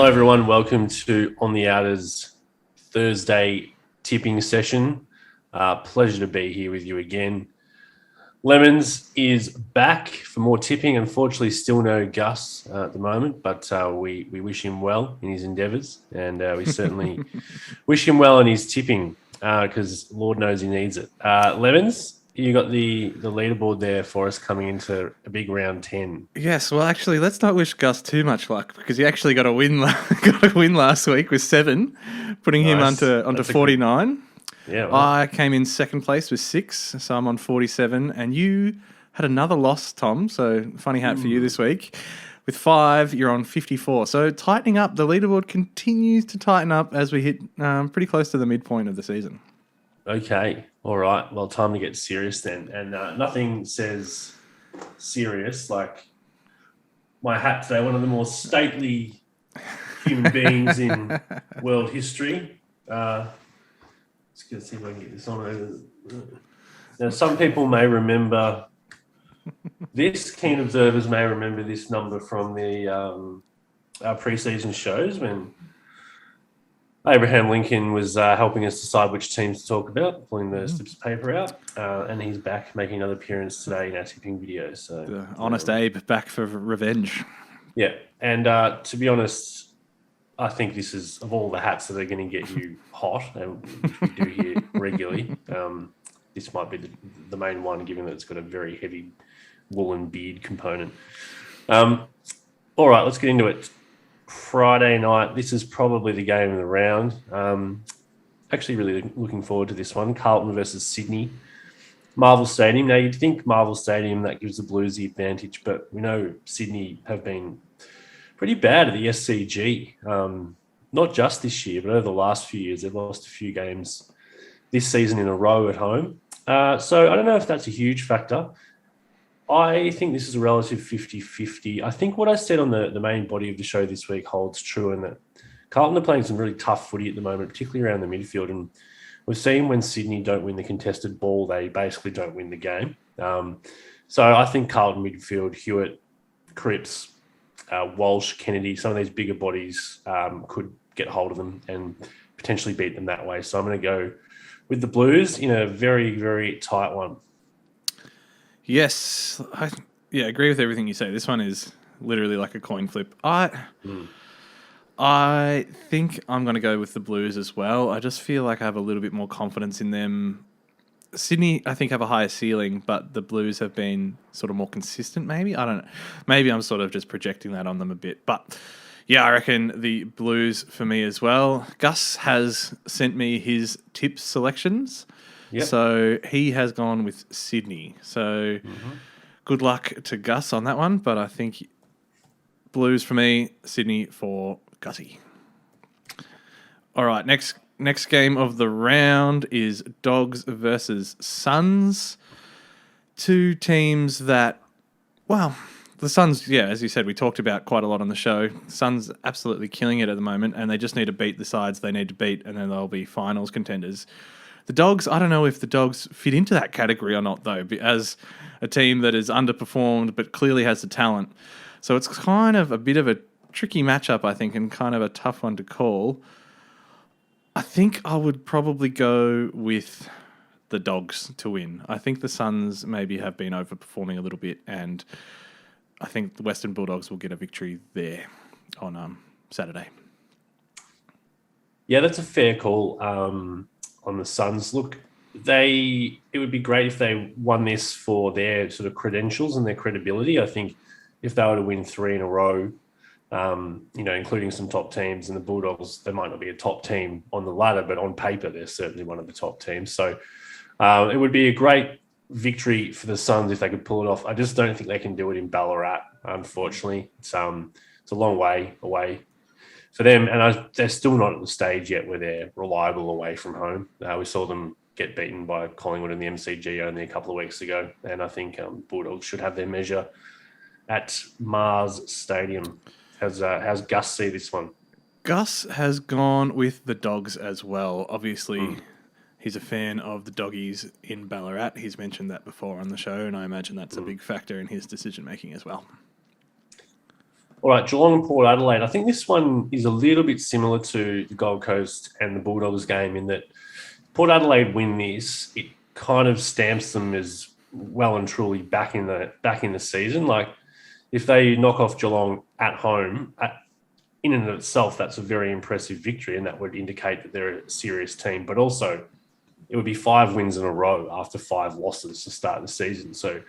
Hello, everyone. Welcome to On the Outers Thursday tipping session. Pleasure to be here with you again. Lemons is back for more tipping. Unfortunately, still no Gus at the moment, but we wish him well in his endeavours, and we certainly wish him well in his tipping because Lord knows he needs it. Lemons, you got the leaderboard there for us coming into a big round 10. Yes, well, actually, let's not wish Gus too much luck because he actually got a win. Got a win last week with 7, putting him onto That's 49. Yeah, well, I came in second place with 6, so I'm on 47. And you had another loss, Tom. So funny hat for you this week. With 5, you're on 54. So tightening up. The leaderboard continues to tighten up as we hit pretty close to the midpoint of the season. okay. All right. Well, time to get serious then. And nothing says serious like my hat today. One of the more stately human beings in world history. Just going to see if I can get this on. Now, some people may remember this. Keen observers may remember this number from the our pre-season shows when Abraham Lincoln was helping us decide which teams to talk about, pulling the slips of paper out, and he's back making another appearance today in our tipping video. So, The honest Abe back for revenge. yeah, and to be honest, I think this is, of all the hats that are going to get you hot, and which we do here regularly, this might be the main one, given that it's got a very heavy woolen beard component. All right, let's get into it. Friday night, this is probably the game of the round. Actually really looking forward to this one. Carlton versus Sydney. Marvel Stadium. Now, you'd think Marvel Stadium, that gives the Blues the advantage, but we know Sydney have been pretty bad at the SCG. Not just this year, but over the last few years. They've lost a few games this season in a row at home. So I don't know if that's a huge factor. I think this is a relative 50-50. I think what I said on the main body of the show this week holds true in that Carlton are playing some really tough footy at the moment, particularly around the midfield. And we've seen when Sydney don't win the contested ball, they basically don't win the game. So I think Carlton midfield, Hewitt, Cripps, Walsh, Kennedy, some of these bigger bodies could get hold of them and potentially beat them that way. So I'm going to go with the Blues in a very, very tight one. Yes, I agree with everything you say. This one is literally like a coin flip. I think I'm going to go with the Blues as well. I just feel like I have a little bit more confidence in them. Sydney, I think, have a higher ceiling, but the Blues have been sort of more consistent, maybe. I don't know. Maybe I'm sort of just projecting that on them a bit. But, yeah, I reckon the Blues for me as well. Gus has sent me his tip selections. Yep. So he has gone with Sydney. So good luck to Gus on that one. But I think Blues for me, Sydney for Gussie. All right, next game of the round is Dogs versus Suns. Two teams that, well, the Suns, yeah, as you said, we talked about quite a lot on the show. Suns absolutely killing it at the moment, and they just need to beat the sides they need to beat, and then they'll be finals contenders. The Dogs, I don't know if the Dogs fit into that category or not, though, as a team that is underperformed but clearly has the talent. So it's kind of a bit of a tricky matchup, I think, and kind of a tough one to call. I think I would probably go with the Dogs to win. I think the Suns maybe have been overperforming a little bit, and I think the Western Bulldogs will get a victory there on Saturday. Yeah, that's a fair call on the Suns. Look, it would be great if they won this for their sort of credentials and their credibility. I think if they were to win 3 in a row, including some top teams, and the Bulldogs, they might not be a top team on the ladder, but on paper, they're certainly one of the top teams. So it would be a great victory for the Suns if they could pull it off. I just don't think they can do it in Ballarat, unfortunately. It's a long way away for them, and they're still not at the stage yet where they're reliable away from home. We saw them get beaten by Collingwood in the MCG only a couple of weeks ago, and I think Bulldogs should have their measure at Mars Stadium. How's Gus see this one? Gus has gone with the Dogs as well. Obviously, he's a fan of the Doggies in Ballarat. He's mentioned that before on the show, and I imagine that's a big factor in his decision-making as well. All right, Geelong and Port Adelaide. I think this one is a little bit similar to the Gold Coast and the Bulldogs game in that Port Adelaide win this, it kind of stamps them as well and truly back in the season. Like if they knock off Geelong at home, in and of itself, that's a very impressive victory, and that would indicate that they're a serious team. But also, it would be 5 wins in a row after 5 losses to start the season. So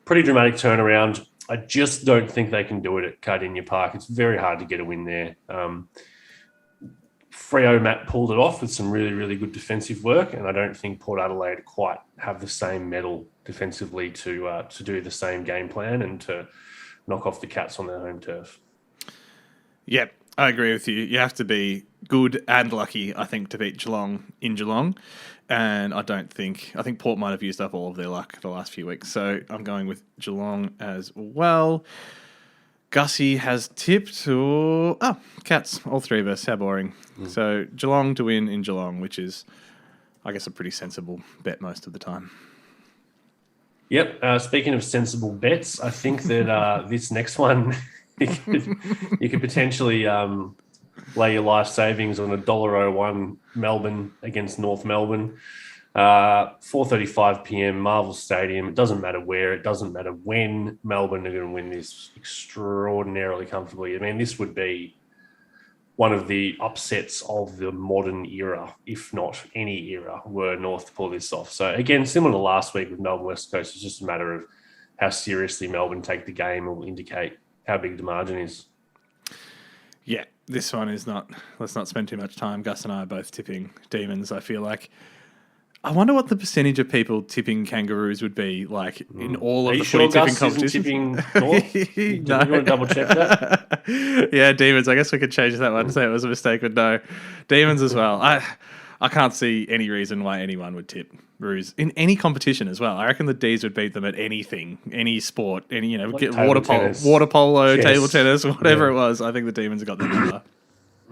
pretty dramatic turnaround. I just don't think they can do it at Cardinia Park. It's very hard to get a win there. Freo Matt pulled it off with some really, really good defensive work, and I don't think Port Adelaide quite have the same mettle defensively to do the same game plan and to knock off the Cats on their home turf. Yep, I agree with you. You have to be good and lucky, I think, to beat Geelong in Geelong. And I think Port might have used up all of their luck the last few weeks. So I'm going with Geelong as well. Gussie has tipped Cats, all three of us. How boring. So Geelong to win in Geelong, which is, I guess, a pretty sensible bet most of the time. Yep. Speaking of sensible bets, I think that this next one, you could potentially lay your life savings on $1.01 Melbourne against North Melbourne. 4:35 p.m. Marvel Stadium. It doesn't matter where. It doesn't matter when. Melbourne are going to win this extraordinarily comfortably. I mean, this would be one of the upsets of the modern era, if not any era, were North to pull this off. So again, similar to last week with Melbourne West Coast, it's just a matter of how seriously Melbourne take the game will indicate how big the margin is. Yeah, this one is not. Let's not spend too much time. Gus and I are both tipping Demons. I feel like. I wonder what the percentage of people tipping Kangaroos would be like in all of the footy tipping competitions. Tipping North? No. You want to double check that? Yeah, Demons. I guess we could change that one. Say it was a mistake, but no, Demons as well. I can't see any reason why anyone would tip Roos in any competition as well. I reckon the D's would beat them at anything, any sport, any like get water polo, chess, table tennis, whatever it was. I think the Demons have got the number.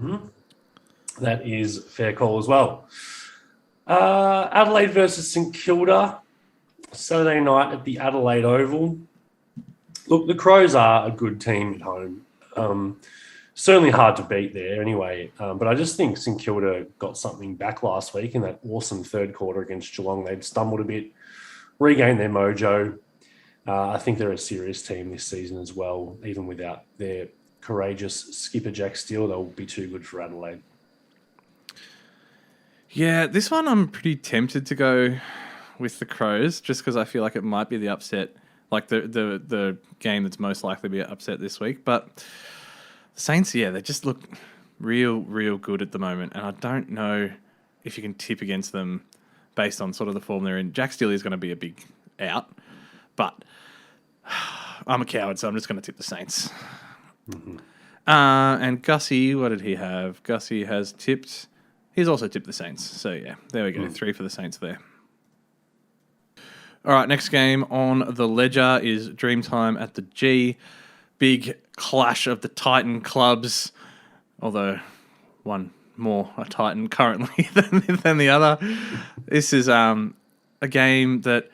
Mm-hmm. That is fair call as well. Adelaide versus St Kilda, Saturday night at the Adelaide Oval. Look, the Crows are a good team at home. Certainly hard to beat there anyway. But I just think St Kilda got something back last week in that awesome third quarter against Geelong. They'd stumbled a bit, regained their mojo. I think they're a serious team this season as well. Even without their courageous skipper Jack Steele, they'll be too good for Adelaide. Yeah, this one I'm pretty tempted to go with the Crows just because I feel like it might be the upset, like the game that's most likely to be an upset this week. But the Saints, yeah, they just look real good at the moment. And I don't know if you can tip against them based on sort of the form they're in. Jack Steele is going to be a big out, but I'm a coward, so I'm just going to tip the Saints. Mm-hmm. And Gussie, what did he have? Gussie has tipped... He's also tipped the Saints. So, yeah, there we go. 3 for the Saints there. All right, next game on the ledger is Dreamtime at the G. Big clash of the Titan clubs, although one more a Titan currently than the other. This is a game that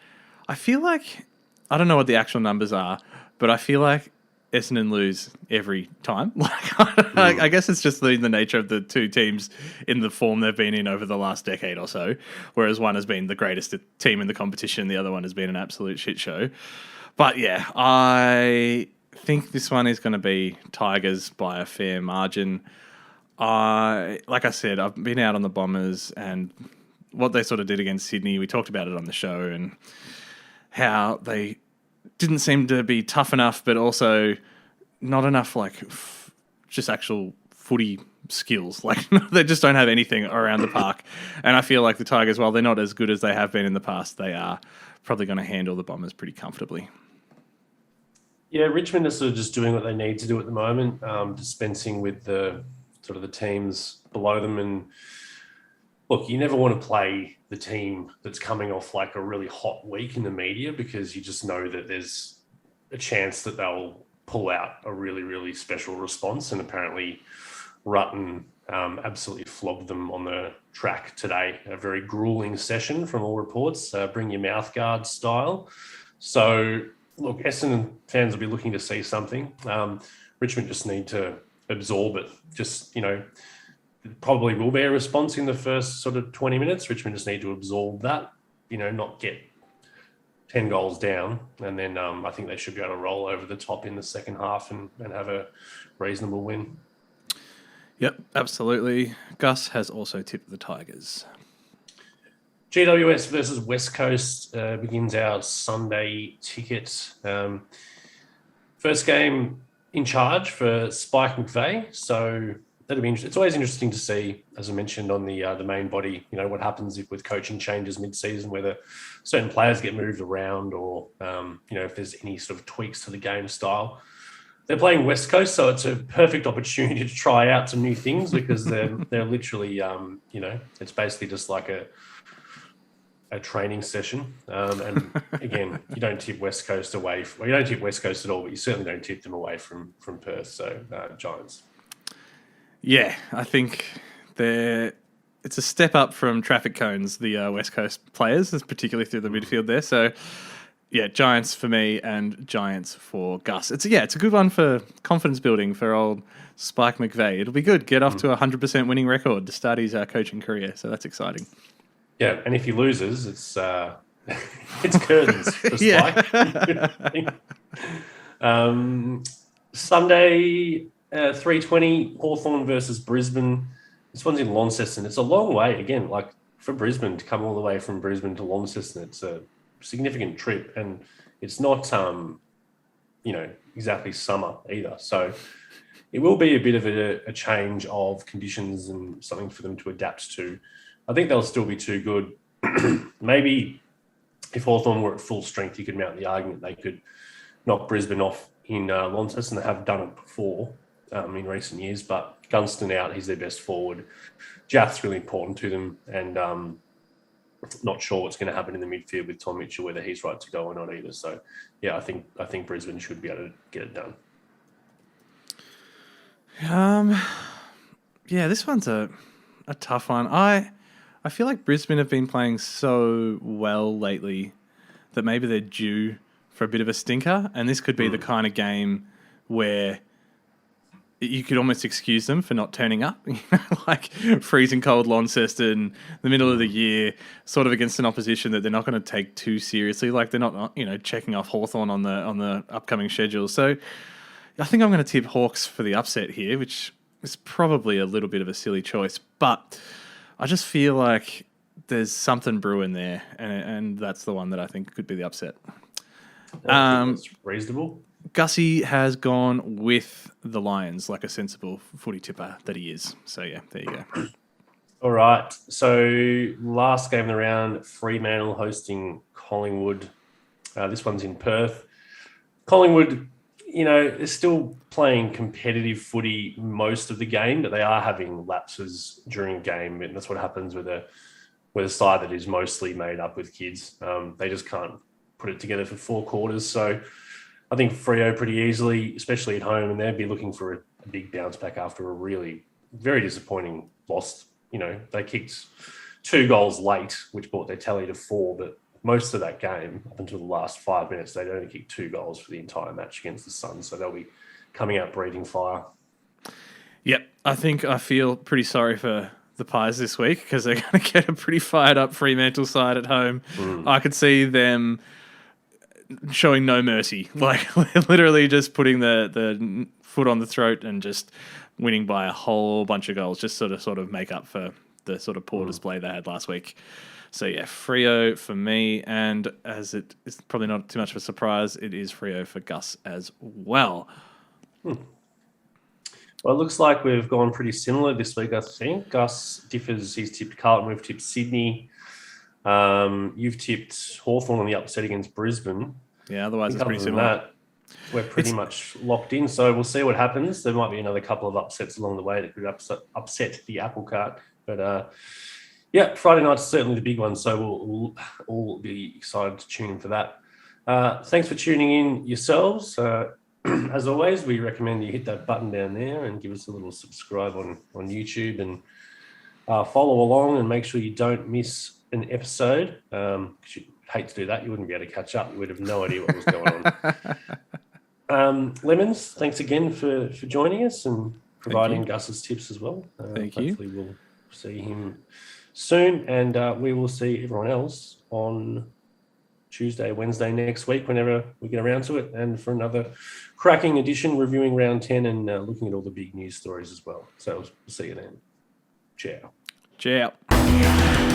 I feel like, I don't know what the actual numbers are, but I feel like Essendon lose every time. I guess it's just the nature of the two teams in the form they've been in over the last decade or so, whereas one has been the greatest team in the competition, the other one has been an absolute shit show. But yeah, I think this one is going to be Tigers by a fair margin. Like I said, I've been out on the Bombers and what they sort of did against Sydney. We talked about it on the show and how they didn't seem to be tough enough, but also not enough just actual footy skills. Like they just don't have anything around the park. And I feel like the Tigers, while they're not as good as they have been in the past, they are probably going to handle the Bombers pretty comfortably. Yeah, Richmond are sort of just doing what they need to do at the moment, dispensing with the sort of the teams below them. And look, you never want to play the team that's coming off like a really hot week in the media because you just know that there's a chance that they'll pull out a really, really special response. And apparently Rutten absolutely flogged them on the track today. A very grueling session from all reports, bring your mouth guard style. So look, Essendon fans will be looking to see something. Richmond just need to absorb it. Just, probably will be a response in the first sort of 20 minutes. Richmond just need to absorb that, not get 10 goals down. And then I think they should be able to roll over the top in the second half and have a reasonable win. Yep, absolutely. Gus has also tipped the Tigers. GWS versus West Coast begins our Sunday ticket. First game in charge for Spike McVeigh. So that'll be interesting. It's always interesting to see, as I mentioned on the main body, what happens with coaching changes mid-season, whether certain players get moved around or, if there's any sort of tweaks to the game style. They're playing West Coast, so it's a perfect opportunity to try out some new things because they're literally, it's basically just like a training session. And again, you don't tip West Coast away. You don't tip West Coast at all, but you certainly don't tip them away from Perth. So Giants. Yeah, I think it's a step up from traffic cones, the West Coast players, particularly through the midfield there. So yeah, Giants for me and Giants for Gus. It's a good one for confidence building for old Spike McVeigh. It'll be good. Get off to a 100% winning record to start his coaching career. So that's exciting. Yeah, and if he loses, it's it's curtains for Spike. Sunday, 3:20, Hawthorn versus Brisbane. This one's in Launceston. It's a long way, again, like for Brisbane to come all the way from Brisbane to Launceston. It's a significant trip, and it's not, exactly summer either. So it will be a bit of a change of conditions and something for them to adapt to. I think they'll still be too good. Maybe if Hawthorn were at full strength, you could mount the argument they could knock Brisbane off in Launceston. They have done it before in recent years, but Gunston out, he's their best forward. Jath's really important to them, and not sure what's going to happen in the midfield with Tom Mitchell, whether he's right to go or not either. So, yeah, I think Brisbane should be able to get it done. Yeah, this one's a tough one. I feel like Brisbane have been playing so well lately that maybe they're due for a bit of a stinker, and this could be the kind of game where you could almost excuse them for not turning up, like freezing cold Launceston, the middle of the year, sort of against an opposition that they're not going to take too seriously. Like they're not, checking off Hawthorn on the upcoming schedule. So I think I'm going to tip Hawks for the upset here, which is probably a little bit of a silly choice, but I just feel like there's something brewing there, and that's the one that I think could be the upset. That's reasonable. Gussie has gone with the Lions like a sensible footy tipper that he is. So, yeah, there you go. All right. So, last game of the round, Fremantle hosting Collingwood. This one's in Perth. Collingwood, they're still playing competitive footy most of the game, but they are having lapses during a game, and that's what happens with a side that is mostly made up with kids. They just can't put it together for 4 quarters. So, I think Freo pretty easily, especially at home, and they'd be looking for a big bounce back after a really very disappointing loss. They kicked 2 goals late, which brought their tally to 4, but most of that game, up until the last 5 minutes, they'd only kicked 2 goals for the entire match against the Suns, so they'll be coming out breathing fire. Yep, I feel pretty sorry for the Pies this week because they're going to get a pretty fired up Fremantle side at home. I could see them showing no mercy, like literally just putting the foot on the throat and just winning by a whole bunch of goals, just sort of make up for the sort of poor display they had last week. So yeah, Freo for me, and as it is probably not too much of a surprise, it is Freo for Gus as well. Well, it looks like we've gone pretty similar this week, I think. Gus differs. He's tipped Carlton. We've tipped Sydney. You've tipped Hawthorn on the upset against Brisbane. Yeah, otherwise it's pretty similar. We're pretty much locked in, so we'll see what happens. There might be another couple of upsets along the way that could upset the apple cart. But, Friday night's certainly the big one, so we'll all be excited to tune in for that. Thanks for tuning in yourselves. As always, we recommend you hit that button down there and give us a little subscribe on YouTube and follow along and make sure you don't miss an episode. You'd hate to do that. You wouldn't be able to catch up. You would have no idea what was going Lemons, thanks again for joining us and providing Gus's tips as well. Thank you. Hopefully we'll see him soon, and we will see everyone else on Tuesday, Wednesday next week, whenever we get around to it, and for another cracking edition, reviewing round 10 and looking at all the big news stories as well. So we'll see you then. Ciao. Ciao.